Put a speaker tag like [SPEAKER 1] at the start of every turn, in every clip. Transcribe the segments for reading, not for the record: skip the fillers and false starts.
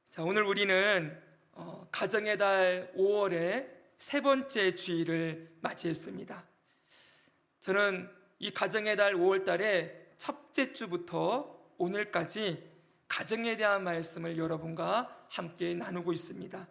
[SPEAKER 1] 자, 오늘 우리는 가정의 달 5월의 세 번째 주일을 맞이했습니다. 저는 이 가정의 달 5월 달에 첫째 주부터 오늘까지 가정에 대한 말씀을 여러분과 함께 나누고 있습니다.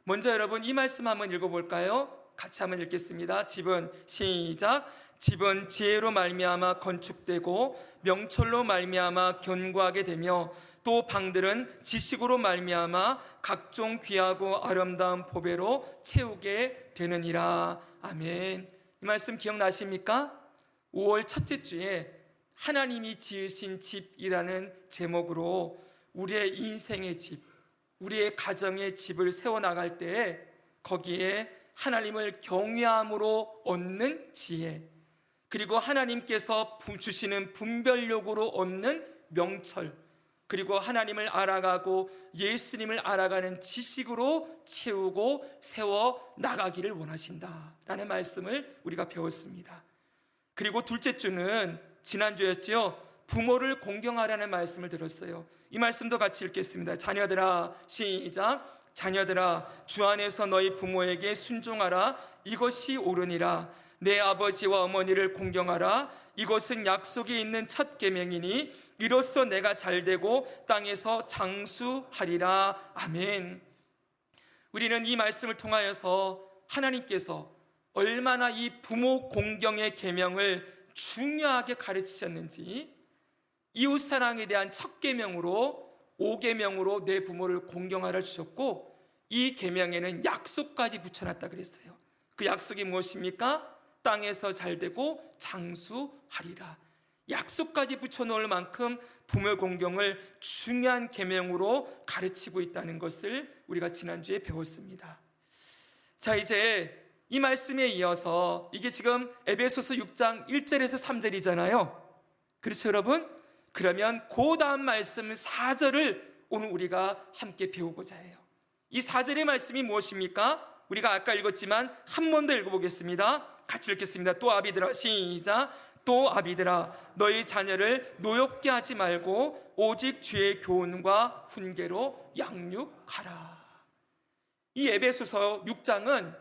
[SPEAKER 1] 먼저 여러분 이 말씀 한번 읽어볼까요? 같이 한번 읽겠습니다. 집은 시작. 집은 지혜로 말미암아 건축되고 명철로 말미암아 견고하게 되며 또 방들은 지식으로 말미암아 각종 귀하고 아름다운 보배로 채우게 되느니라. 아멘. 이 말씀 기억나십니까? 5월 첫째 주에 하나님이 지으신 집이라는 제목으로 우리의 인생의 집, 우리의 가정의 집을 세워나갈 때에 거기에 하나님을 경외함으로 얻는 지혜, 그리고 하나님께서 주시는 분별력으로 얻는 명철, 그리고 하나님을 알아가고 예수님을 알아가는 지식으로 채우고 세워 나가기를 원하신다라는 말씀을 우리가 배웠습니다. 그리고 둘째 주는 지난주였죠. 부모를 공경하라는 말씀을 들었어요. 이 말씀도 같이 읽겠습니다. 자녀들아, 시작. 자녀들아, 주 안에서 너희 부모에게 순종하라. 이것이 옳으니라. 내 아버지와 어머니를 공경하라. 이것은 약속이 있는 첫 계명이니 이로써 내가 잘되고 땅에서 장수하리라. 아멘. 우리는 이 말씀을 통하여서 하나님께서 얼마나 이 부모 공경의 계명을 중요하게 가르치셨는지, 이웃사랑에 대한 첫 계명으로 5계명으로 내 부모를 공경하라 주셨고, 이 계명에는 약속까지 붙여놨다 그랬어요. 그 약속이 무엇입니까? 땅에서 잘되고 장수하리라. 약속까지 붙여놓을 만큼 부모 공경을 중요한 계명으로 가르치고 있다는 것을 우리가 지난주에 배웠습니다. 자, 이제 이 말씀에 이어서 이게 지금 에베소서 6장 1절에서 3절이잖아요. 그렇죠, 여러분? 그러면 그 다음 말씀 4절을 오늘 우리가 함께 배우고자 해요. 이 4절의 말씀이 무엇입니까? 우리가 아까 읽었지만 한 번 더 읽어보겠습니다. 같이 읽겠습니다. 또 아비들아, 시작. 또 아비들아, 너희 자녀를 노엽게 하지 말고 오직 주의 교훈과 훈계로 양육하라. 이 에베소서 6장은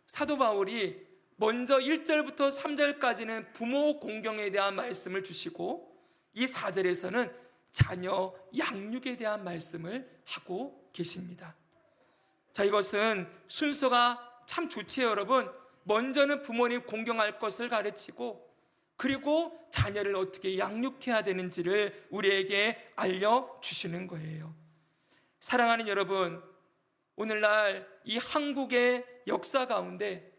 [SPEAKER 1] 사도 바울이 먼저 1절부터 3절까지는 부모 공경에 대한 말씀을 주시고, 이 4절에서는 자녀 양육에 대한 말씀을 하고 계십니다. 자, 이것은 순서가 참 좋지요, 여러분. 먼저는 부모님 공경할 것을 가르치고, 그리고 자녀를 어떻게 양육해야 되는지를 우리에게 알려주시는 거예요. 사랑하는 여러분, 오늘날 이 한국의 역사 가운데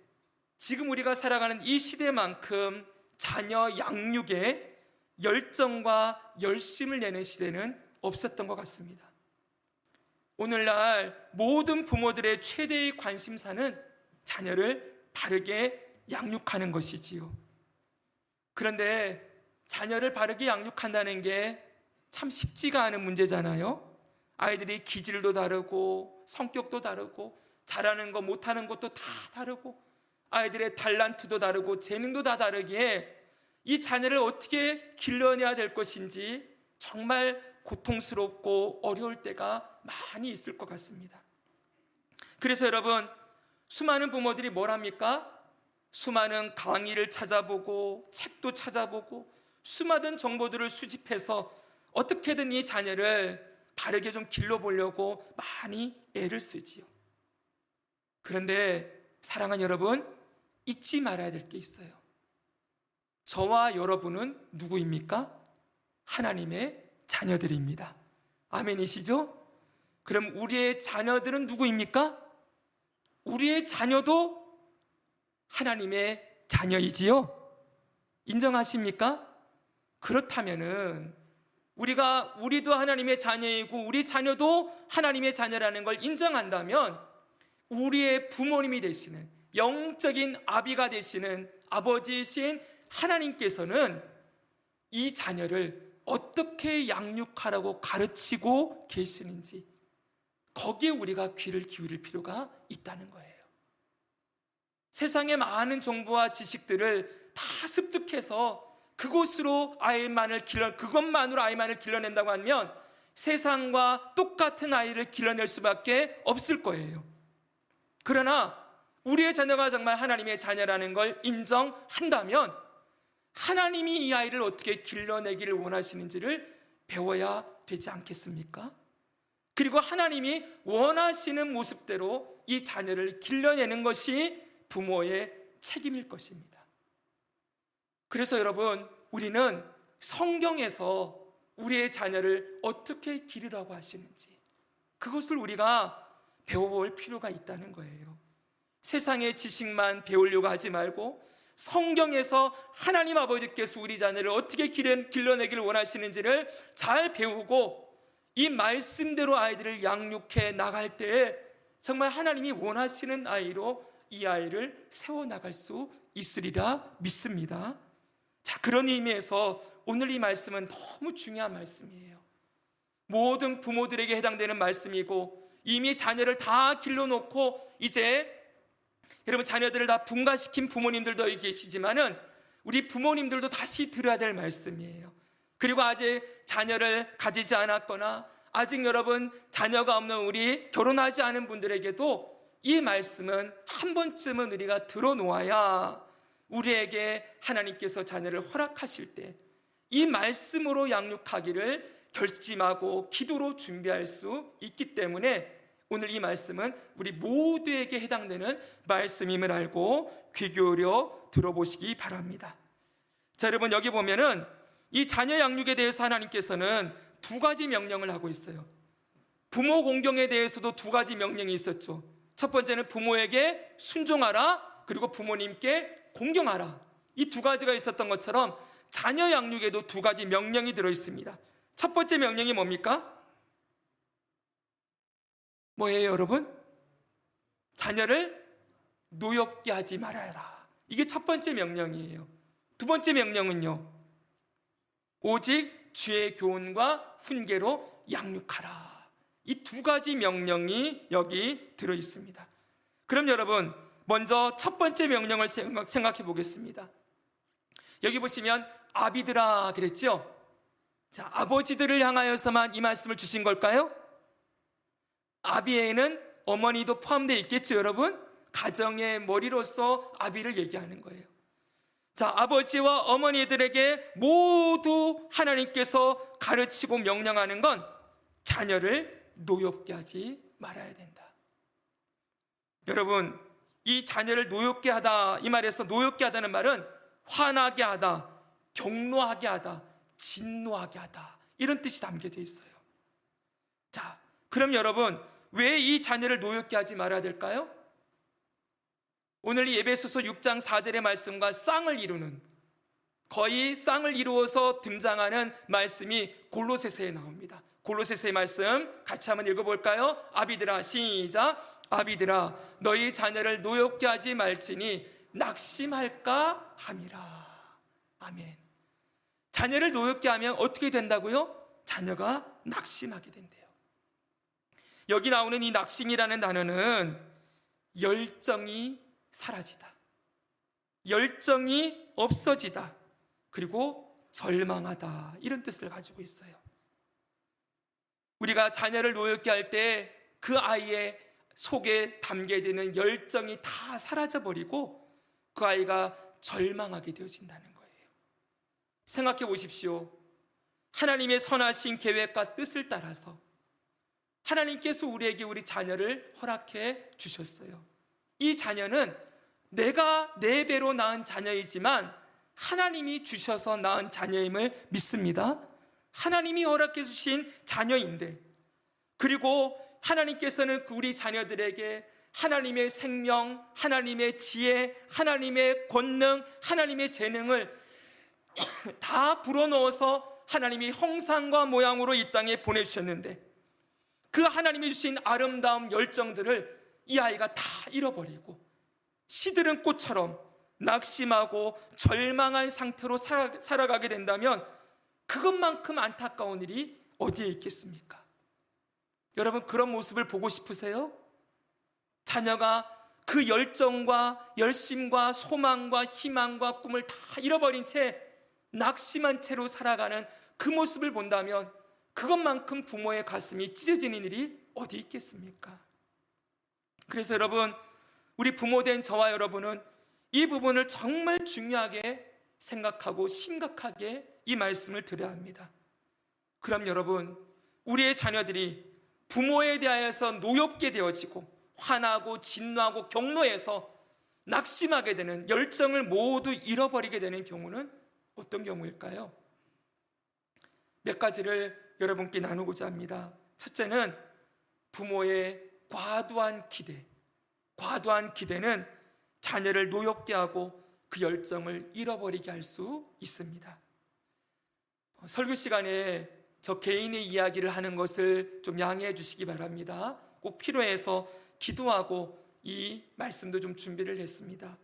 [SPEAKER 1] 지금 우리가 살아가는 이 시대만큼 자녀 양육에 열정과 열심을 내는 시대는 없었던 것 같습니다. 오늘날 모든 부모들의 최대의 관심사는 자녀를 바르게 양육하는 것이지요. 그런데 자녀를 바르게 양육한다는 게 참 쉽지가 않은 문제잖아요. 아이들이 기질도 다르고 성격도 다르고 잘하는 거 못하는 것도 다 다르고 아이들의 달란트도 다르고 재능도 다 다르기에 이 자녀를 어떻게 길러내야 될 것인지 정말 고통스럽고 어려울 때가 많이 있을 것 같습니다. 그래서 여러분, 수많은 부모들이 뭘 합니까? 수많은 강의를 찾아보고 책도 찾아보고 수많은 정보들을 수집해서 어떻게든 이 자녀를 바르게 좀 길러보려고 많이 애를 쓰지요. 그런데 사랑하는 여러분, 잊지 말아야 될 게 있어요. 저와 여러분은 누구입니까? 하나님의 자녀들입니다. 아멘이시죠? 그럼 우리의 자녀들은 누구입니까? 우리의 자녀도 하나님의 자녀이지요? 인정하십니까? 그렇다면은 우리도 하나님의 자녀이고 우리 자녀도 하나님의 자녀라는 걸 인정한다면 우리의 부모님이 되시는 영적인 아비가 되시는 아버지이신 하나님께서는 이 자녀를 어떻게 양육하라고 가르치고 계시는지 거기에 우리가 귀를 기울일 필요가 있다는 거예요. 세상의 많은 정보와 지식들을 다 습득해서 그것만으로 아이만을 길러낸다고 하면 세상과 똑같은 아이를 길러낼 수밖에 없을 거예요. 그러나 우리의 자녀가 정말 하나님의 자녀라는 걸 인정한다면 하나님이 이 아이를 어떻게 길러내기를 원하시는지를 배워야 되지 않겠습니까? 그리고 하나님이 원하시는 모습대로 이 자녀를 길러내는 것이 부모의 책임일 것입니다. 그래서 여러분, 우리는 성경에서 우리의 자녀를 어떻게 기르라고 하시는지 그것을 우리가 배워볼 필요가 있다는 거예요. 세상의 지식만 배우려고 하지 말고 성경에서 하나님 아버지께서 우리 자녀를 어떻게 길러내기를 원하시는지를 잘 배우고 이 말씀대로 아이들을 양육해 나갈 때 정말 하나님이 원하시는 아이로 이 아이를 세워나갈 수 있으리라 믿습니다. 자, 그런 의미에서 오늘 이 말씀은 너무 중요한 말씀이에요. 모든 부모들에게 해당되는 말씀이고 이미 자녀를 다 길러놓고 이제 여러분 자녀들을 다 분가시킨 부모님들도 여기 계시지만은 우리 부모님들도 다시 들어야 될 말씀이에요. 그리고 아직 자녀를 가지지 않았거나 아직 여러분 자녀가 없는 우리 결혼하지 않은 분들에게도 이 말씀은 한 번쯤은 우리가 들어놓아야 우리에게 하나님께서 자녀를 허락하실 때 이 말씀으로 양육하기를 결심하고 기도로 준비할 수 있기 때문에 오늘 이 말씀은 우리 모두에게 해당되는 말씀임을 알고 귀 기울여 들어보시기 바랍니다. 자, 여러분 여기 보면은 이 자녀 양육에 대해서 하나님께서는 두 가지 명령을 하고 있어요. 부모 공경에 대해서도 두 가지 명령이 있었죠. 첫 번째는 부모에게 순종하라, 그리고 부모님께 공경하라. 이 두 가지가 있었던 것처럼 자녀 양육에도 두 가지 명령이 들어있습니다. 첫 번째 명령이 뭡니까? 뭐예요, 여러분? 자녀를 노엽게 하지 말아라. 이게 첫 번째 명령이에요. 두 번째 명령은요, 오직 주의 교훈과 훈계로 양육하라. 이 두 가지 명령이 여기 들어있습니다. 그럼 여러분, 먼저 첫 번째 명령을 생각해 보겠습니다. 여기 보시면 아비들아 그랬죠? 자, 아버지들을 향하여서만 이 말씀을 주신 걸까요? 아비에는 어머니도 포함되어 있겠죠, 여러분? 가정의 머리로서 아비를 얘기하는 거예요. 자, 아버지와 어머니들에게 모두 하나님께서 가르치고 명령하는 건 자녀를 노엽게 하지 말아야 된다. 여러분, 이 자녀를 노엽게 하다, 이 말에서 노엽게 하다는 말은 화나게 하다, 경노하게 하다, 진노하게 하다, 이런 뜻이 담겨져 있어요. 자, 그럼 여러분, 왜 이 자녀를 노엽게 하지 말아야 될까요? 오늘 이 에베소서 6장 4절의 말씀과 쌍을 이루는, 거의 쌍을 이루어서 등장하는 말씀이 골로새서에 나옵니다. 골로새서의 말씀 같이 한번 읽어볼까요? 아비들아, 시작. 아비들아, 너희 자녀를 노엽게 하지 말지니 낙심할까 함이라. 아멘. 자녀를 노엽게 하면 어떻게 된다고요? 자녀가 낙심하게 된대요. 여기 나오는 이 낙심이라는 단어는 열정이 사라지다, 열정이 없어지다, 그리고 절망하다, 이런 뜻을 가지고 있어요. 우리가 자녀를 노엽게 할 때 그 아이의 속에 담겨있는 열정이 다 사라져버리고 그 아이가 절망하게 되어진다는 거예요. 생각해 보십시오. 하나님의 선하신 계획과 뜻을 따라서 하나님께서 우리에게 우리 자녀를 허락해 주셨어요. 이 자녀는 내가 내 배로 낳은 자녀이지만 하나님이 주셔서 낳은 자녀임을 믿습니다. 하나님이 허락해 주신 자녀인데, 그리고 하나님께서는 우리 자녀들에게 하나님의 생명, 하나님의 지혜, 하나님의 권능, 하나님의 재능을 다 불어넣어서 하나님이 형상과 모양으로 이 땅에 보내주셨는데 그 하나님이 주신 아름다운 열정들을 이 아이가 다 잃어버리고 시드른 꽃처럼 낙심하고 절망한 상태로 살아가게 된다면 그것만큼 안타까운 일이 어디에 있겠습니까? 여러분, 그런 모습을 보고 싶으세요? 자녀가 그 열정과 열심과 소망과 희망과 꿈을 다 잃어버린 채 낙심한 채로 살아가는 그 모습을 본다면 그것만큼 부모의 가슴이 찢어지는 일이 어디 있겠습니까? 그래서 여러분, 우리 부모된 저와 여러분은 이 부분을 정말 중요하게 생각하고 심각하게 이 말씀을 드려야 합니다. 그럼 여러분, 우리의 자녀들이 부모에 대하여서 노엽게 되어지고 화나고 진노하고 경노해서 낙심하게 되는, 열정을 모두 잃어버리게 되는 경우는 어떤 경우일까요? 몇 가지를 여러분께 나누고자 합니다. 첫째는 부모의 과도한 기대. 과도한 기대는 자녀를 노엽게 하고 그 열정을 잃어버리게 할 수 있습니다. 설교 시간에 저 개인의 이야기를 하는 것을 좀 양해해 주시기 바랍니다. 꼭 필요해서 기도하고 이 말씀도 좀 준비를 했습니다.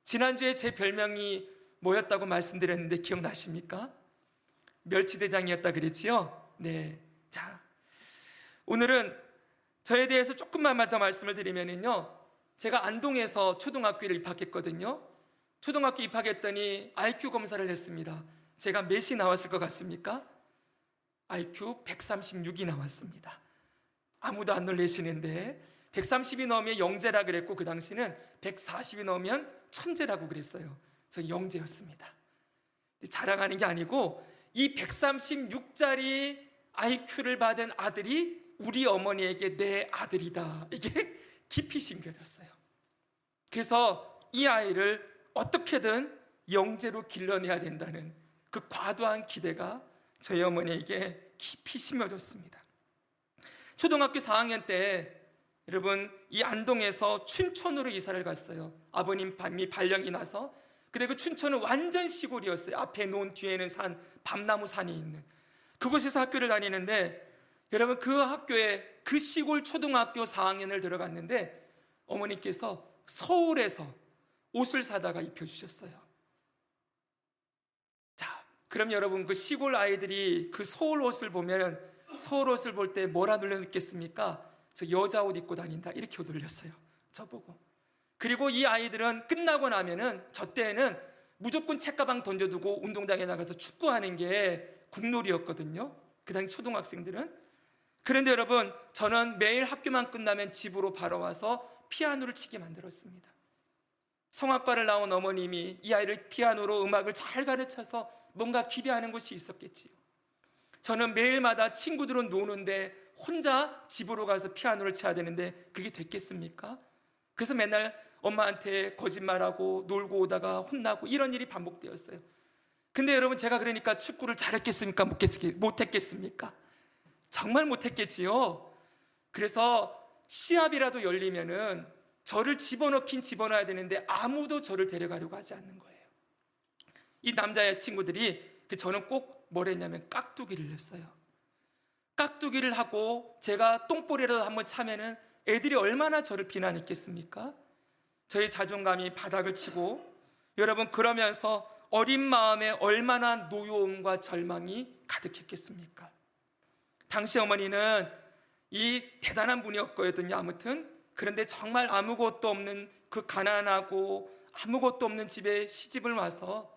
[SPEAKER 1] 지난주에 제 별명이 뭐였다고 말씀드렸는데 기억나십니까? 멸치대장이었다 그랬지요? 네. 자, 오늘은 저에 대해서 조금만 더 말씀을 드리면요, 제가 안동에서 초등학교를 입학했거든요. 초등학교 입학했더니 IQ 검사를 했습니다. 제가 몇이 나왔을 것 같습니까? IQ 136이 나왔습니다. 아무도 안 놀라시는데 130이 넘으면 영재라 그랬고, 그 당시는 140이 넘으면 천재라고 그랬어요. 저 영재였습니다. 자랑하는 게 아니고 이 136짜리 IQ를 받은 아들이 우리 어머니에게 내 아들이다, 이게 깊이 심겨졌어요. 그래서 이 아이를 어떻게든 영재로 길러내야 된다는 그 과도한 기대가 저희 어머니에게 깊이 심어졌습니다. 초등학교 4학년 때 여러분, 이 안동에서 춘천으로 이사를 갔어요. 아버님 밤이 발령이 나서. 그리고 춘천은 완전 시골이었어요. 앞에 논, 뒤에는 산, 밤나무 산이 있는 그곳에서 학교를 다니는데, 여러분, 그 학교에, 그 시골 초등학교 4학년을 들어갔는데 어머니께서 서울에서 옷을 사다가 입혀주셨어요. 자, 그럼 여러분, 그 시골 아이들이 그 서울 옷을 보면, 서울 옷을 볼 때 뭐라 놀려 느꼈습니까? 저 여자 옷 입고 다닌다, 이렇게 놀렸어요, 저보고. 그리고 이 아이들은 끝나고 나면은, 저 때에는 무조건 책가방 던져두고 운동장에 나가서 축구하는 게 국놀이였거든요, 그 당시 초등학생들은. 그런데 여러분, 저는 매일 학교만 끝나면 집으로 바로 와서 피아노를 치게 만들었습니다. 성악과를 나온 어머님이 이 아이를 피아노로 음악을 잘 가르쳐서 뭔가 기대하는 것이 있었겠지요. 저는 매일마다 친구들은 노는데 혼자 집으로 가서 피아노를 쳐야 되는데 그게 됐겠습니까? 그래서 맨날 엄마한테 거짓말하고 놀고 오다가 혼나고 이런 일이 반복되었어요. 근데 여러분, 제가 그러니까 축구를 잘했겠습니까? 못했겠습니까? 정말 못했겠지요. 그래서 시합이라도 열리면은 저를 집어넣긴 집어넣어야 되는데 아무도 저를 데려가려고 하지 않는 거예요. 이 남자의 친구들이 저는 꼭 뭘 했냐면 깍두기를 냈어요. 깍두기를 하고 제가 똥볼이라도 한번 차면은 애들이 얼마나 저를 비난했겠습니까? 저의 자존감이 바닥을 치고, 여러분, 그러면서 어린 마음에 얼마나 노여움과 절망이 가득했겠습니까? 당시 어머니는 이 대단한 분이었거든요. 아무튼 그런데 정말 아무것도 없는, 그 가난하고 아무것도 없는 집에 시집을 와서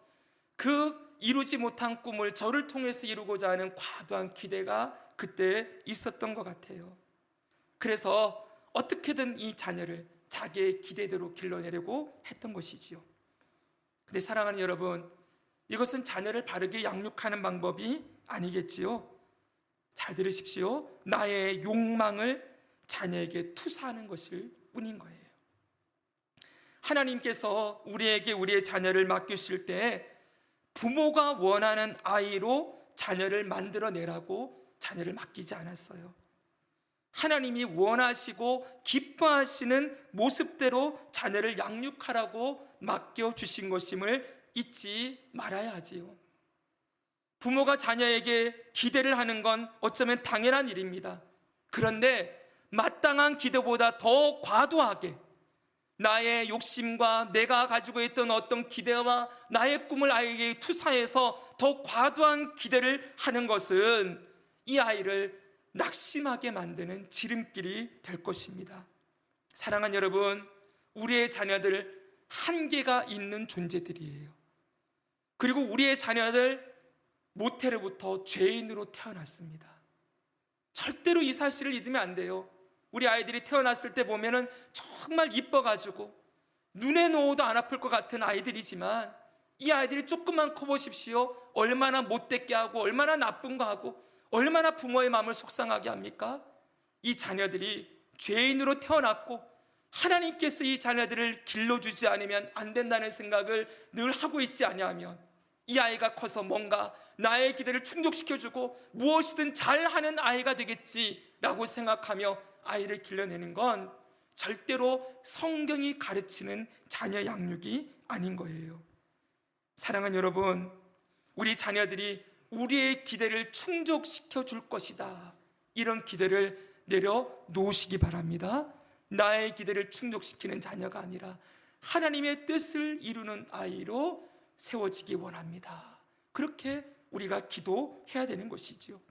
[SPEAKER 1] 그 이루지 못한 꿈을 저를 통해서 이루고자 하는 과도한 기대가 그때 있었던 것 같아요. 그래서 어떻게든 이 자녀를 자기의 기대대로 길러내려고 했던 것이지요. 근데 사랑하는 여러분, 이것은 자녀를 바르게 양육하는 방법이 아니겠지요. 잘 들으십시오. 나의 욕망을 자녀에게 투사하는 것일 뿐인 거예요. 하나님께서 우리에게 우리의 자녀를 맡기실 때 부모가 원하는 아이로 자녀를 만들어내라고 자녀를 맡기지 않았어요. 하나님이 원하시고 기뻐하시는 모습대로 자녀를 양육하라고 맡겨주신 것임을 잊지 말아야 하지요. 부모가 자녀에게 기대를 하는 건 어쩌면 당연한 일입니다. 그런데 마땅한 기대보다 더 과도하게 나의 욕심과 내가 가지고 있던 어떤 기대와 나의 꿈을 아이에게 투사해서 더 과도한 기대를 하는 것은 이 아이를 낙심하게 만드는 지름길이 될 것입니다. 사랑하는 여러분, 우리의 자녀들 한계가 있는 존재들이에요. 그리고 우리의 자녀들 모태로부터 죄인으로 태어났습니다. 절대로 이 사실을 잊으면 안 돼요. 우리 아이들이 태어났을 때 보면은 정말 이뻐가지고 눈에 놓아도 안 아플 것 같은 아이들이지만, 이 아이들이 조금만 커보십시오. 얼마나 못됐게 하고 얼마나 나쁜 거 하고 얼마나 부모의 마음을 속상하게 합니까? 이 자녀들이 죄인으로 태어났고 하나님께서 이 자녀들을 길러주지 않으면 안 된다는 생각을 늘 하고 있지 아니하면, 이 아이가 커서 뭔가 나의 기대를 충족시켜주고 무엇이든 잘하는 아이가 되겠지라고 생각하며 아이를 길러내는 건 절대로 성경이 가르치는 자녀 양육이 아닌 거예요. 사랑하는 여러분, 우리 자녀들이 우리의 기대를 충족시켜 줄 것이다, 이런 기대를 내려놓으시기 바랍니다. 나의 기대를 충족시키는 자녀가 아니라 하나님의 뜻을 이루는 아이로 세워지기 원합니다. 그렇게 우리가 기도해야 되는 것이지요.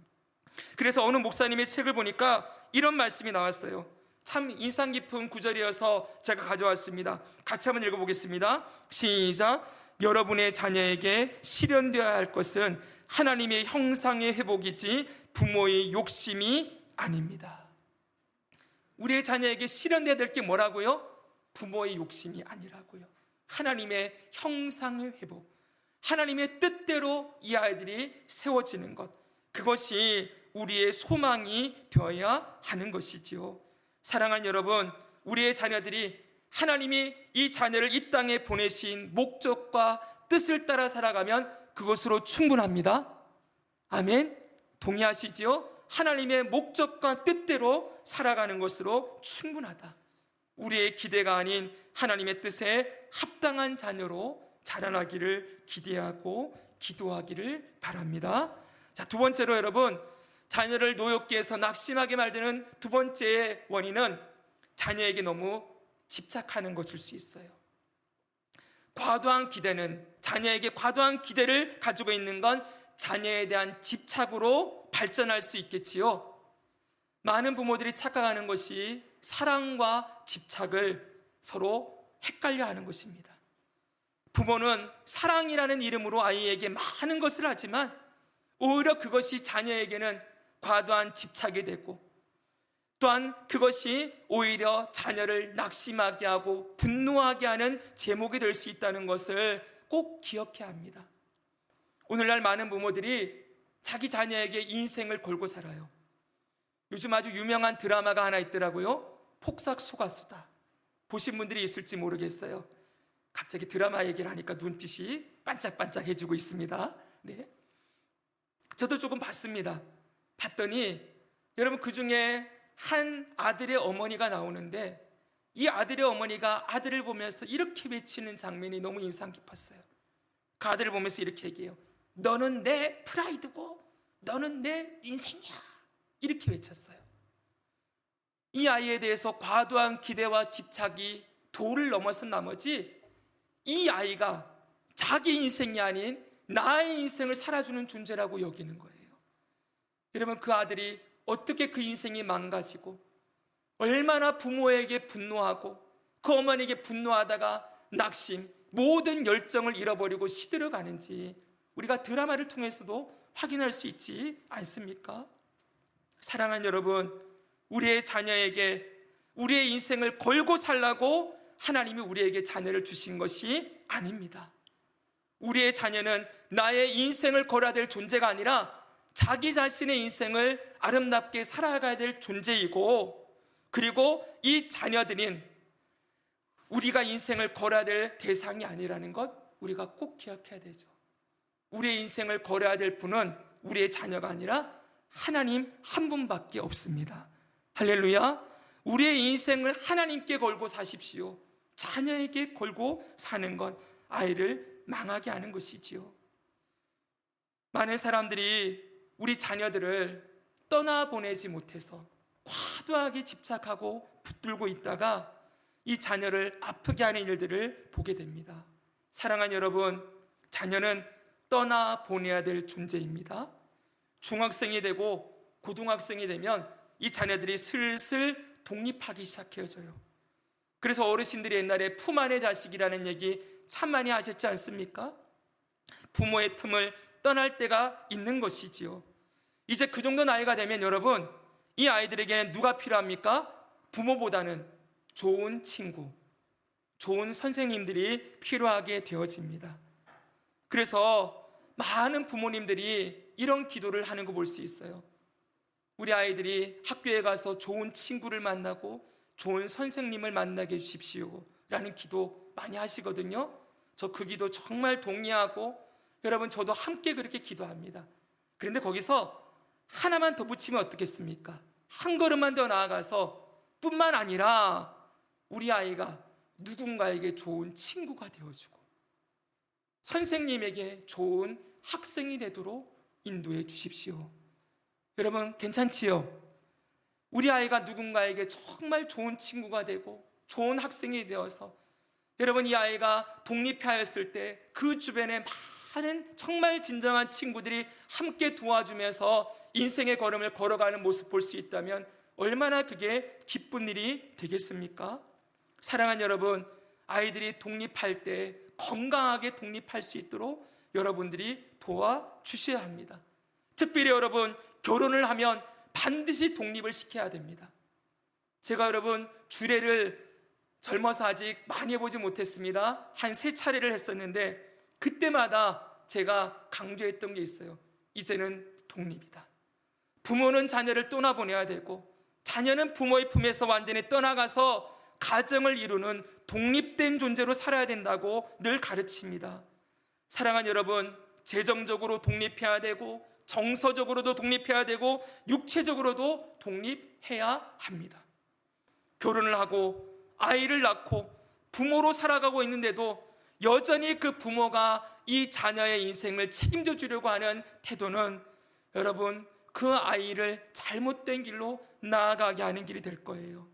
[SPEAKER 1] 그래서 어느 목사님의 책을 보니까 이런 말씀이 나왔어요. 참 인상 깊은 구절이어서 제가 가져왔습니다. 같이 한번 읽어보겠습니다. 시작. 여러분의 자녀에게 실현되어야 할 것은 하나님의 형상의 회복이지 부모의 욕심이 아닙니다. 우리의 자녀에게 실현되어야 될 게 뭐라고요? 부모의 욕심이 아니라고요. 하나님의 형상의 회복, 하나님의 뜻대로 이 아이들이 세워지는 것, 그것이 우리의 소망이 되어야 하는 것이지요. 사랑하는 여러분, 우리의 자녀들이 하나님이 이 자녀를 이 땅에 보내신 목적과 뜻을 따라 살아가면 그것으로 충분합니다. 아멘. 동의하시지요? 하나님의 목적과 뜻대로 살아가는 것으로 충분하다. 우리의 기대가 아닌 하나님의 뜻에 합당한 자녀로 자라나기를 기대하고 기도하기를 바랍니다. 자, 두 번째로 여러분, 자녀를 노엽게 해서 낙심하게 만드는 두 번째의 원인은 자녀에게 너무 집착하는 것일 수 있어요. 과도한 기대는, 자녀에게 과도한 기대를 가지고 있는 건 자녀에 대한 집착으로 발전할 수 있겠지요. 많은 부모들이 착각하는 것이 사랑과 집착을 서로 헷갈려 하는 것입니다. 부모는 사랑이라는 이름으로 아이에게 많은 것을 하지만 오히려 그것이 자녀에게는 과도한 집착이 되고, 또한 그것이 오히려 자녀를 낙심하게 하고 분노하게 하는 제목이 될 수 있다는 것을 꼭 기억해야 합니다. 오늘날 많은 부모들이 자기 자녀에게 인생을 걸고 살아요. 요즘 아주 유명한 드라마가 하나 있더라고요. 폭삭소가수다. 보신 분들이 있을지 모르겠어요. 갑자기 드라마 얘기를 하니까 눈빛이 반짝반짝 해지고 있습니다. 네. 저도 조금 봤습니다. 봤더니 여러분, 그 중에 한 아들의 어머니가 나오는데, 이 아들의 어머니가 아들을 보면서 이렇게 외치는 장면이 너무 인상 깊었어요. 그 아들을 보면서 이렇게 얘기해요. 너는 내 프라이드고 너는 내 인생이야, 이렇게 외쳤어요. 이 아이에 대해서 과도한 기대와 집착이 도를 넘어선 나머지 이 아이가 자기 인생이 아닌 나의 인생을 살아주는 존재라고 여기는 거예요. 여러분, 그 아들이 어떻게 그 인생이 망가지고 얼마나 부모에게 분노하고 그 어머니에게 분노하다가 낙심, 모든 열정을 잃어버리고 시들어가는지 우리가 드라마를 통해서도 확인할 수 있지 않습니까? 사랑하는 여러분, 우리의 자녀에게 우리의 인생을 걸고 살라고 하나님이 우리에게 자녀를 주신 것이 아닙니다. 우리의 자녀는 나의 인생을 걸어야 될 존재가 아니라 자기 자신의 인생을 아름답게 살아가야 될 존재이고, 그리고 이 자녀들인 우리가 인생을 걸어야 될 대상이 아니라는 것 우리가 꼭 기억해야 되죠. 우리의 인생을 걸어야 될 분은 우리의 자녀가 아니라 하나님 한 분밖에 없습니다. 할렐루야. 우리의 인생을 하나님께 걸고 사십시오. 자녀에게 걸고 사는 건 아이를 망하게 하는 것이지요. 많은 사람들이 우리 자녀들을 떠나보내지 못해서 과도하게 집착하고 붙들고 있다가 이 자녀를 아프게 하는 일들을 보게 됩니다. 사랑하는 여러분, 자녀는 떠나보내야 될 존재입니다. 중학생이 되고 고등학생이 되면 이 자녀들이 슬슬 독립하기 시작해져요. 그래서 어르신들이 옛날에 품 안의 자식이라는 얘기 참 많이 하셨지 않습니까? 부모의 틈을 떠날 때가 있는 것이지요. 이제 그 정도 나이가 되면 여러분, 이 아이들에게는 누가 필요합니까? 부모보다는 좋은 친구, 좋은 선생님들이 필요하게 되어집니다. 그래서 많은 부모님들이 이런 기도를 하는 거 볼 수 있어요. 우리 아이들이 학교에 가서 좋은 친구를 만나고 좋은 선생님을 만나게 해주십시오 라는 기도 많이 하시거든요. 저 그 기도 정말 동의하고 여러분 저도 함께 그렇게 기도합니다. 그런데 거기서 하나만 더 붙이면 어떻겠습니까? 한 걸음만 더 나아가서 뿐만 아니라 우리 아이가 누군가에게 좋은 친구가 되어주고 선생님에게 좋은 학생이 되도록 인도해 주십시오. 여러분 괜찮지요? 우리 아이가 누군가에게 정말 좋은 친구가 되고 좋은 학생이 되어서 여러분 이 아이가 독립하였을 때 그 주변에 많은 정말 진정한 친구들이 함께 도와주면서 인생의 걸음을 걸어가는 모습 볼 수 있다면 얼마나 그게 기쁜 일이 되겠습니까? 사랑하는 여러분, 아이들이 독립할 때 건강하게 독립할 수 있도록 여러분들이 도와주셔야 합니다. 특별히 여러분 결혼을 하면 반드시 독립을 시켜야 됩니다. 제가 여러분 주례를 젊어서 아직 많이 해보지 못했습니다. 한 3차례를 했었는데 그때마다 제가 강조했던 게 있어요. 이제는 독립이다. 부모는 자녀를 떠나보내야 되고 자녀는 부모의 품에서 완전히 떠나가서 가정을 이루는 독립된 존재로 살아야 된다고 늘 가르칩니다. 사랑하는 여러분, 재정적으로 독립해야 되고 정서적으로도 독립해야 되고 육체적으로도 독립해야 합니다. 결혼을 하고 아이를 낳고 부모로 살아가고 있는데도 여전히 그 부모가 이 자녀의 인생을 책임져 주려고 하는 태도는 여러분 그 아이를 잘못된 길로 나아가게 하는 길이 될 거예요.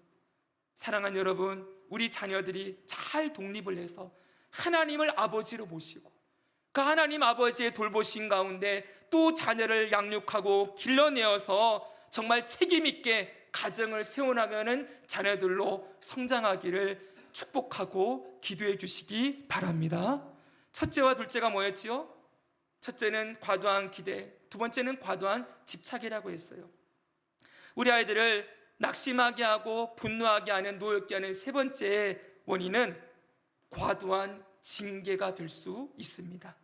[SPEAKER 1] 사랑하는 여러분, 우리 자녀들이 잘 독립을 해서 하나님을 아버지로 모시고 그 하나님 아버지의 돌보신 가운데 또 자녀를 양육하고 길러내어서 정말 책임 있게 가정을 세워나가는 자녀들로 성장하기를 축복하고 기도해 주시기 바랍니다. 첫째와 둘째가 뭐였지요? 첫째는 과도한 기대, 두 번째는 과도한 집착이라고 했어요. 우리 아이들을 낙심하게 하고 분노하게 하는, 노엽게 하는 세 번째 원인은 과도한 징계가 될 수 있습니다.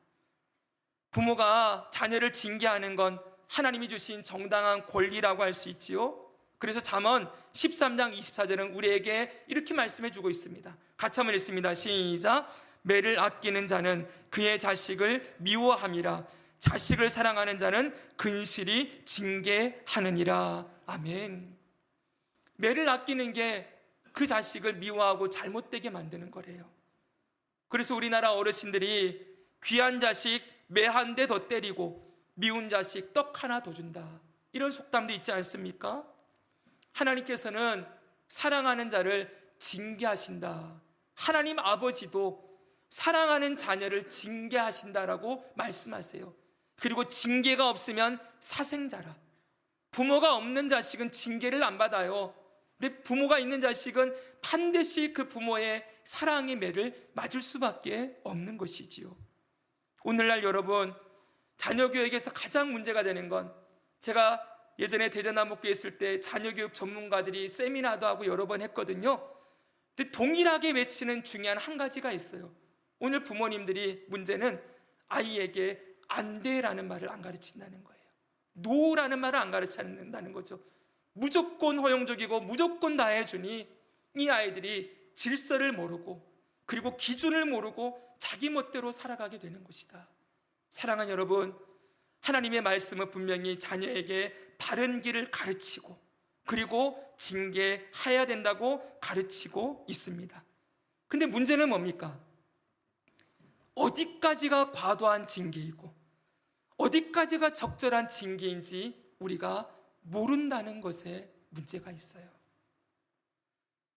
[SPEAKER 1] 부모가 자녀를 징계하는 건 하나님이 주신 정당한 권리라고 할 수 있지요. 그래서 잠언 13장 24절은 우리에게 이렇게 말씀해 주고 있습니다. 같이 한번 읽습니다. 시작. 매를 아끼는 자는 그의 자식을 미워함이라. 자식을 사랑하는 자는 근실히 징계하느니라. 아멘. 매를 아끼는 게 그 자식을 미워하고 잘못되게 만드는 거래요. 그래서 우리나라 어르신들이 귀한 자식 매 한 대 더 때리고 미운 자식 떡 하나 더 준다, 이런 속담도 있지 않습니까? 하나님께서는 사랑하는 자를 징계하신다. 하나님 아버지도 사랑하는 자녀를 징계하신다라고 말씀하세요. 그리고 징계가 없으면 사생자라. 부모가 없는 자식은 징계를 안 받아요. 근데 부모가 있는 자식은 반드시 그 부모의 사랑의 매를 맞을 수밖에 없는 것이지요. 오늘날 여러분, 자녀 교육에서 가장 문제가 되는 건, 제가 예전에 대전남북교에 있을 때 자녀교육 전문가들이 세미나도 하고 여러 번 했거든요. 근데 동일하게 외치는 중요한 한 가지가 있어요. 오늘 부모님들이 문제는 아이에게 안 돼라는 말을 안 가르친다는 거예요. 노라는 말을 안 가르친다는 거죠. 무조건 허용적이고 무조건 다 해주니 이 아이들이 질서를 모르고 그리고 기준을 모르고 자기 멋대로 살아가게 되는 것이다. 사랑하는 여러분, 하나님의 말씀은 분명히 자녀에게 바른 길을 가르치고 그리고 징계해야 된다고 가르치고 있습니다. 근데 문제는 뭡니까? 어디까지가 과도한 징계이고 어디까지가 적절한 징계인지 우리가 모른다는 것에 문제가 있어요.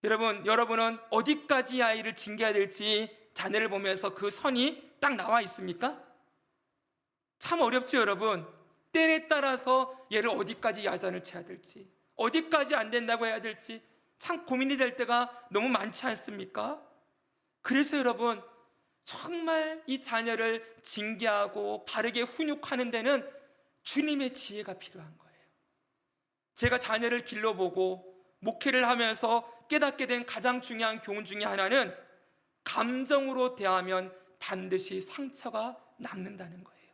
[SPEAKER 1] 여러분은 어디까지 아이를 징계해야 될지 자녀를 보면서 그 선이 딱 나와 있습니까? 참 어렵죠, 여러분. 때에 따라서 얘를 어디까지 야단을 쳐야 될지, 어디까지 안 된다고 해야 될지 참 고민이 될 때가 너무 많지 않습니까? 그래서 여러분, 정말 이 자녀를 징계하고 바르게 훈육하는 데는 주님의 지혜가 필요한 거예요. 제가 자녀를 길러보고 목회를 하면서 깨닫게 된 가장 중요한 교훈 중에 하나는 감정으로 대하면 반드시 상처가 남는다는 거예요.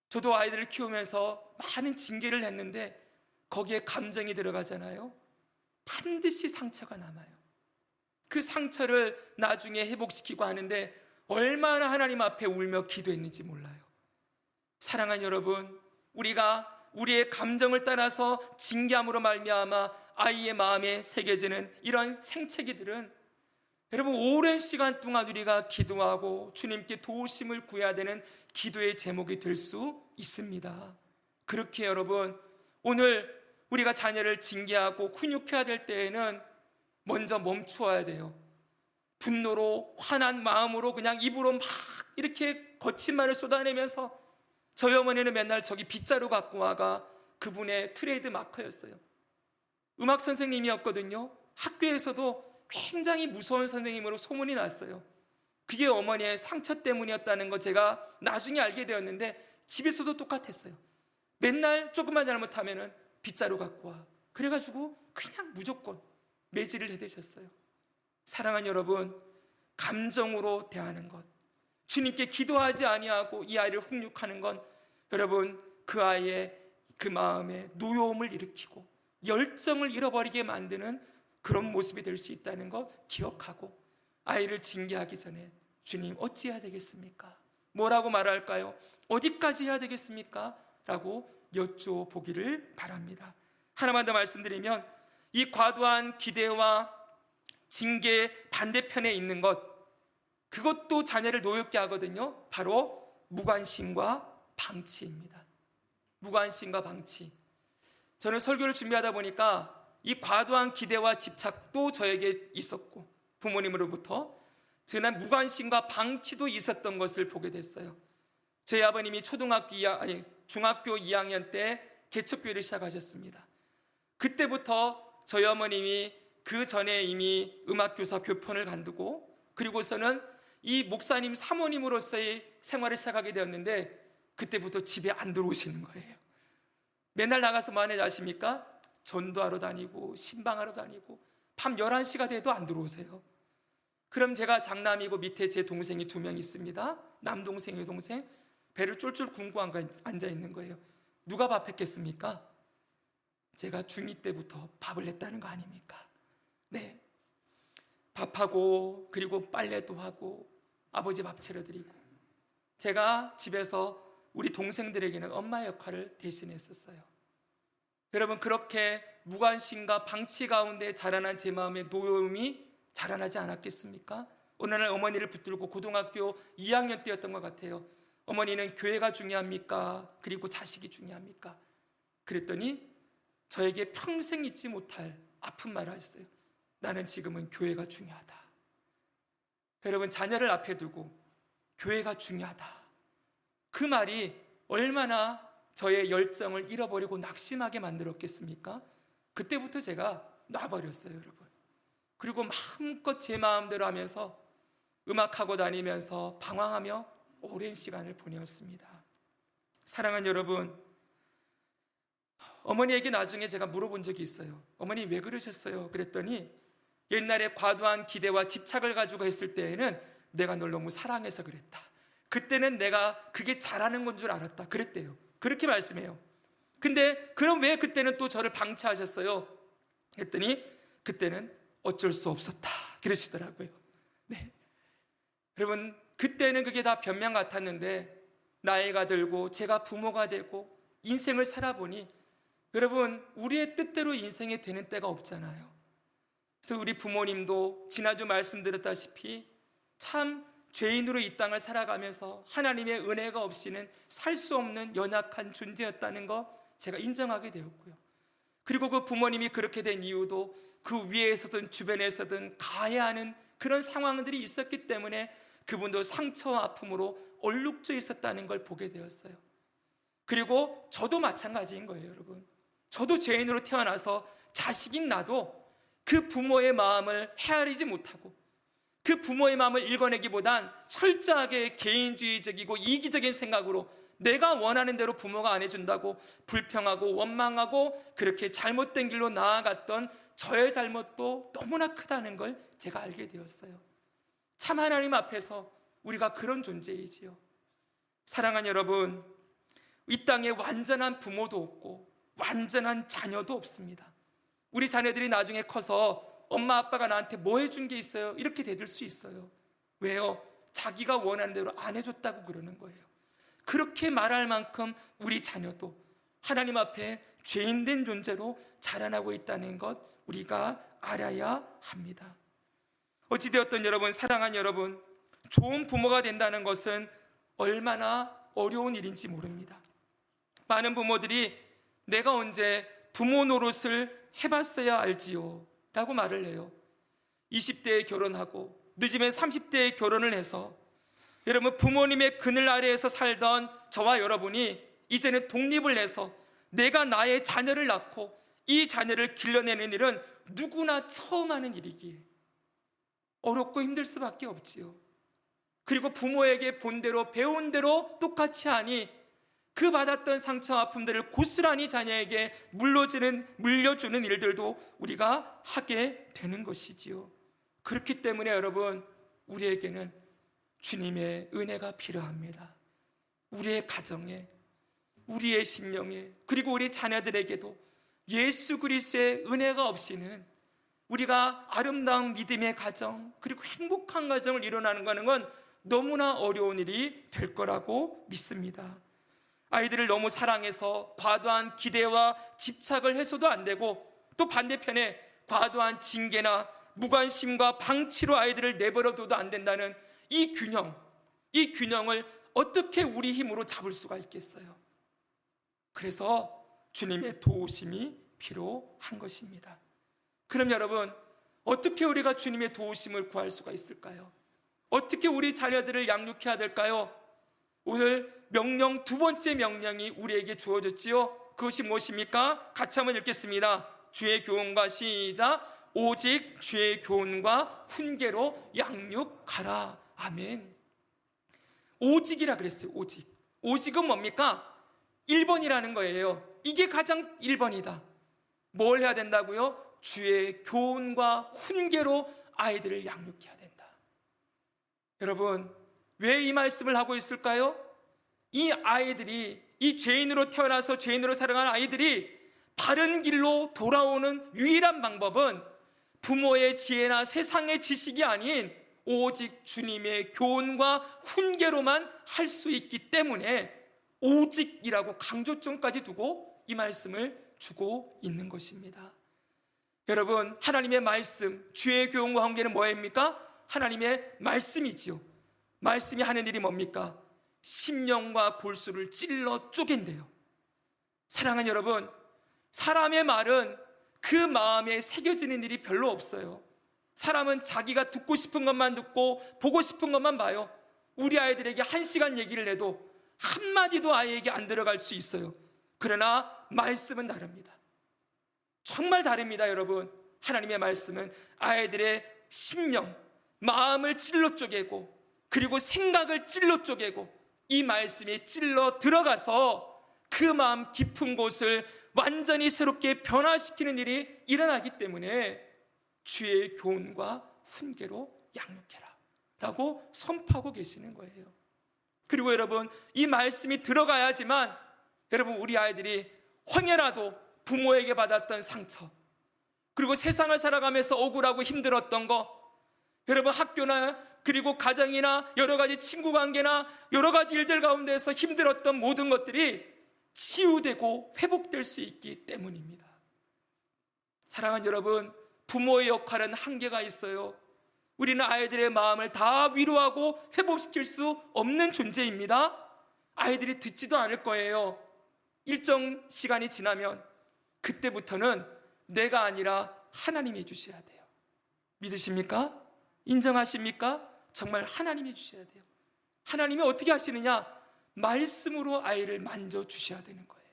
[SPEAKER 1] 저도 아이들을 키우면서 많은 징계를 했는데 거기에 감정이 들어가잖아요. 반드시 상처가 남아요. 그 상처를 나중에 회복시키고 하는데 얼마나 하나님 앞에 울며 기도했는지 몰라요. 사랑하는 여러분, 우리가 우리의 감정을 따라서 징계함으로 말미암아 아이의 마음에 새겨지는 이런 생채기들은 여러분 오랜 시간 동안 우리가 기도하고 주님께 도우심을 구해야 되는 기도의 제목이 될 수 있습니다. 그렇게 여러분, 오늘 우리가 자녀를 징계하고 훈육해야 될 때에는 먼저 멈추어야 돼요. 분노로 화난 마음으로 그냥 입으로 막 이렇게 거친 말을 쏟아내면서 저희 어머니는 맨날 저기 빗자루 갖고 와가 그분의 트레이드 마커였어요. 음악 선생님이었거든요. 학교에서도 굉장히 무서운 선생님으로 소문이 났어요. 그게 어머니의 상처 때문이었다는 거 제가 나중에 알게 되었는데 집에서도 똑같았어요. 맨날 조금만 잘못하면은 빗자루 갖고 와. 그래가지고 그냥 무조건 매질을 해대셨어요. 사랑하는 여러분, 감정으로 대하는 것, 주님께 기도하지 아니하고 이 아이를 훈육하는 건 여러분 그 아이의 그 마음에 노여움을 일으키고 열정을 잃어버리게 만드는 그런 모습이 될 수 있다는 것 기억하고 아이를 징계하기 전에 주님 어찌해야 되겠습니까? 뭐라고 말할까요? 어디까지 해야 되겠습니까? 라고 여쭤보기를 바랍니다. 하나만 더 말씀드리면 이 과도한 기대와 징계의 반대편에 있는 것, 그것도 자녀를 노엽게 하거든요. 바로 무관심과 방치입니다. 무관심과 방치. 저는 설교를 준비하다 보니까 이 과도한 기대와 집착도 저에게 있었고 부모님으로부터 저는 무관심과 방치도 있었던 것을 보게 됐어요. 저희 아버님이 중학교 2학년 때 개척교회를 시작하셨습니다. 그때부터 저희 어머님이 그 전에 이미 음악교사 교편을 간두고 그리고서는 이 목사님 사모님으로서의 생활을 시작하게 되었는데 그때부터 집에 안 들어오시는 거예요. 맨날 나가서 뭐 하는지 아십니까? 전도하러 다니고 신방하러 다니고 밤 11시가 돼도 안 들어오세요. 그럼 제가 장남이고 밑에 제 동생이 2명 있습니다. 남동생, 여동생. 배를 쫄쫄 굶고 앉아 있는 거예요. 누가 밥했겠습니까? 제가 중2 때부터 밥을 했다는 거 아닙니까? 네. 밥하고 그리고 빨래도 하고 아버지 밥 차려드리고 제가 집에서 우리 동생들에게는 엄마 역할을 대신했었어요. 여러분, 그렇게 무관심과 방치 가운데 자라난 제 마음의 노여움이 자라나지 않았겠습니까? 어느 날 어머니를 붙들고 고등학교 2학년 때였던 것 같아요. 어머니는 교회가 중요합니까? 그리고 자식이 중요합니까? 그랬더니 저에게 평생 잊지 못할 아픈 말을 하셨어요. 나는 지금은 교회가 중요하다. 여러분, 자녀를 앞에 두고 교회가 중요하다. 그 말이 얼마나 저의 열정을 잃어버리고 낙심하게 만들었겠습니까? 그때부터 제가 놔버렸어요, 여러분. 그리고 마음껏 제 마음대로 하면서 음악하고 다니면서 방황하며 오랜 시간을 보내었습니다. 사랑하는 여러분, 어머니에게 나중에 제가 물어본 적이 있어요. 어머니 왜 그러셨어요? 그랬더니 옛날에 과도한 기대와 집착을 가지고 했을 때에는 내가 널 너무 사랑해서 그랬다. 그때는 내가 그게 잘하는 건 줄 알았다. 그랬대요. 그렇게 말씀해요. 근데 그럼 왜 그때는 또 저를 방치하셨어요? 했더니 그때는 어쩔 수 없었다. 그러시더라고요. 네. 여러분, 그때는 그게 다 변명 같았는데 나이가 들고 제가 부모가 되고 인생을 살아보니 여러분, 우리의 뜻대로 인생이 되는 때가 없잖아요. 그래서 우리 부모님도 지난주 말씀드렸다시피 참 죄인으로 이 땅을 살아가면서 하나님의 은혜가 없이는 살 수 없는 연약한 존재였다는 거 제가 인정하게 되었고요. 그리고 그 부모님이 그렇게 된 이유도 그 위에서든 주변에서든 가해하는 그런 상황들이 있었기 때문에 그분도 상처와 아픔으로 얼룩져 있었다는 걸 보게 되었어요. 그리고 저도 마찬가지인 거예요, 여러분. 저도 죄인으로 태어나서 자식인 나도 그 부모의 마음을 헤아리지 못하고 그 부모의 마음을 읽어내기보단 철저하게 개인주의적이고 이기적인 생각으로 내가 원하는 대로 부모가 안 해준다고 불평하고 원망하고 그렇게 잘못된 길로 나아갔던 저의 잘못도 너무나 크다는 걸 제가 알게 되었어요. 참 하나님 앞에서 우리가 그런 존재이지요. 사랑하는 여러분, 이 땅에 완전한 부모도 없고 완전한 자녀도 없습니다. 우리 자녀들이 나중에 커서 엄마 아빠가 나한테 뭐 해준 게 있어요? 이렇게 대들 수 있어요. 왜요? 자기가 원하는 대로 안 해줬다고 그러는 거예요. 그렇게 말할 만큼 우리 자녀도 하나님 앞에 죄인된 존재로 자라나고 있다는 것 우리가 알아야 합니다. 어찌되었든 여러분, 사랑하는 여러분, 좋은 부모가 된다는 것은 얼마나 어려운 일인지 모릅니다. 많은 부모들이 내가 언제 부모 노릇을 해봤어야 알지요 라고 말을 해요. 20대에 결혼하고 늦으면 30대에 결혼을 해서 여러분, 부모님의 그늘 아래에서 살던 저와 여러분이 이제는 독립을 해서 내가 나의 자녀를 낳고 이 자녀를 길러내는 일은 누구나 처음 하는 일이기에 어렵고 힘들 수밖에 없지요. 그리고 부모에게 본 대로 배운 대로 똑같이 하니 그 받았던 상처 아픔들을 고스란히 자녀에게 물려주는 일들도 우리가 하게 되는 것이지요. 그렇기 때문에 여러분, 우리에게는 주님의 은혜가 필요합니다. 우리의 가정에, 우리의 심령에, 그리고 우리 자녀들에게도 예수 그리스도의 은혜가 없이는 우리가 아름다운 믿음의 가정, 그리고 행복한 가정을 이뤄나가는 건 너무나 어려운 일이 될 거라고 믿습니다. 아이들을 너무 사랑해서 과도한 기대와 집착을 해서도 안 되고, 또 반대편에 과도한 징계나 무관심과 방치로 아이들을 내버려둬도 안 된다는 이 균형을 어떻게 우리 힘으로 잡을 수가 있겠어요? 그래서 주님의 도우심이 필요한 것입니다. 그럼 여러분, 어떻게 우리가 주님의 도우심을 구할 수가 있을까요? 어떻게 우리 자녀들을 양육해야 될까요? 오늘 명령, 두 번째 명령이 우리에게 주어졌지요. 그것이 무엇입니까? 같이 한번 읽겠습니다. 주의 교훈과 시작. 오직 주의 교훈과 훈계로 양육하라. 아멘. 오직이라 그랬어요. 오직은 뭡니까? 1번이라는 거예요. 이게 가장 1번이다. 뭘 해야 된다고요? 주의 교훈과 훈계로 아이들을 양육해야 된다. 여러분, 왜 이 말씀을 하고 있을까요? 이 아이들이, 이 죄인으로 태어나서 죄인으로 살아가는 아이들이 바른 길로 돌아오는 유일한 방법은 부모의 지혜나 세상의 지식이 아닌 오직 주님의 교훈과 훈계로만 할 수 있기 때문에 오직이라고 강조점까지 두고 이 말씀을 주고 있는 것입니다. 여러분, 하나님의 말씀, 주의 교훈과 훈계는 뭐입니까? 하나님의 말씀이지요. 말씀이 하는 일이 뭡니까? 심령과 골수를 찔러 쪼갠대요. 사랑하는 여러분, 사람의 말은 그 마음에 새겨지는 일이 별로 없어요. 사람은 자기가 듣고 싶은 것만 듣고 보고 싶은 것만 봐요. 우리 아이들에게 1시간 얘기를 해도 한마디도 아이에게 안 들어갈 수 있어요. 그러나 말씀은 다릅니다. 정말 다릅니다. 여러분, 하나님의 말씀은 아이들의 심령, 마음을 찔러 쪼개고, 그리고 생각을 찔러 쪼개고, 이 말씀이 찔러 들어가서 그 마음 깊은 곳을 완전히 새롭게 변화시키는 일이 일어나기 때문에 주의 교훈과 훈계로 양육해라 라고 선포하고 계시는 거예요. 그리고 여러분, 이 말씀이 들어가야지만 여러분, 우리 아이들이 황해라도 부모에게 받았던 상처, 그리고 세상을 살아가면서 억울하고 힘들었던 거, 여러분 학교나 그리고 가정이나 여러 가지 친구 관계나 여러 가지 일들 가운데서 힘들었던 모든 것들이 치유되고 회복될 수 있기 때문입니다. 사랑하는 여러분, 부모의 역할은 한계가 있어요. 우리는 아이들의 마음을 다 위로하고 회복시킬 수 없는 존재입니다. 아이들이 듣지도 않을 거예요. 일정 시간이 지나면 그때부터는 내가 아니라 하나님이 해주셔야 돼요. 믿으십니까? 인정하십니까? 정말 하나님이 해주셔야 돼요. 하나님이 어떻게 하시느냐? 말씀으로 아이를 만져주셔야 되는 거예요.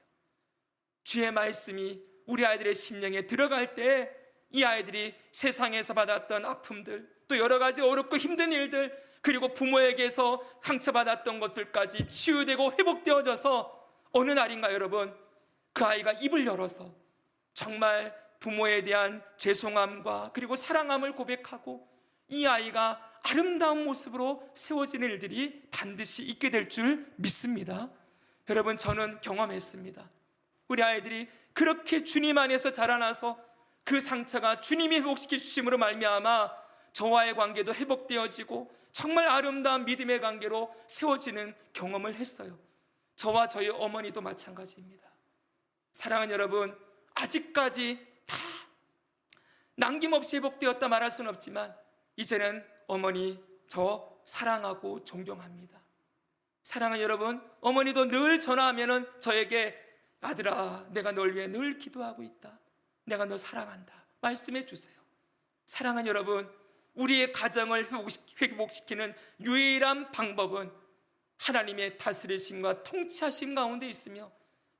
[SPEAKER 1] 주의 말씀이 우리 아이들의 심령에 들어갈 때 이 아이들이 세상에서 받았던 아픔들, 또 여러 가지 어렵고 힘든 일들, 그리고 부모에게서 상처받았던 것들까지 치유되고 회복되어져서 어느 날인가 여러분, 그 아이가 입을 열어서 정말 부모에 대한 죄송함과 그리고 사랑함을 고백하고 이 아이가 아름다운 모습으로 세워지는 일들이 반드시 있게 될 줄 믿습니다. 여러분, 저는 경험했습니다. 우리 아이들이 그렇게 주님 안에서 자라나서 그 상처가 주님이 회복시켜 주심으로 말미암아 저와의 관계도 회복되어지고 정말 아름다운 믿음의 관계로 세워지는 경험을 했어요. 저와 저희 어머니도 마찬가지입니다. 사랑하는 여러분, 아직까지 다 남김없이 회복되었다 말할 수는 없지만 이제는 어머니 저 사랑하고 존경합니다. 사랑하는 여러분, 어머니도 늘 전화하면은 저에게 아들아, 내가 널 위해 늘 기도하고 있다. 내가 너 사랑한다. 말씀해 주세요. 사랑하는 여러분, 우리의 가정을 회복시키는 유일한 방법은 하나님의 다스리심과 통치하심 가운데 있으며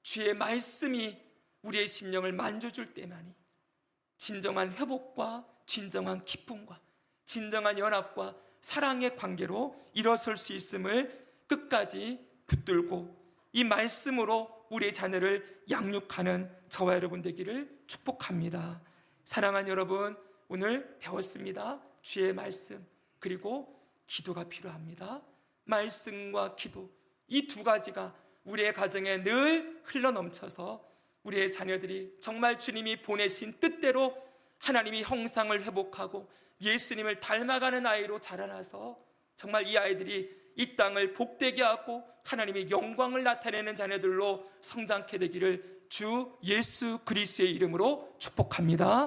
[SPEAKER 1] 주의 말씀이 우리의 심령을 만져줄 때만이 진정한 회복과 진정한 기쁨과 진정한 연합과 사랑의 관계로 일어설 수 있음을 끝까지 붙들고 이 말씀으로 우리의 자녀를 양육하는 저와 여러분 되기를 축복합니다. 사랑하는 여러분, 오늘 배웠습니다. 주의 말씀 그리고 기도가 필요합니다. 말씀과 기도, 이 두 가지가 우리의 가정에 늘 흘러넘쳐서 우리의 자녀들이 정말 주님이 보내신 뜻대로 하나님이 형상을 회복하고 예수님을 닮아가는 아이로 자라나서 정말 이 아이들이 이 땅을 복되게 하고 하나님의 영광을 나타내는 자녀들로 성장케 되기를 주 예수 그리스도의 이름으로 축복합니다.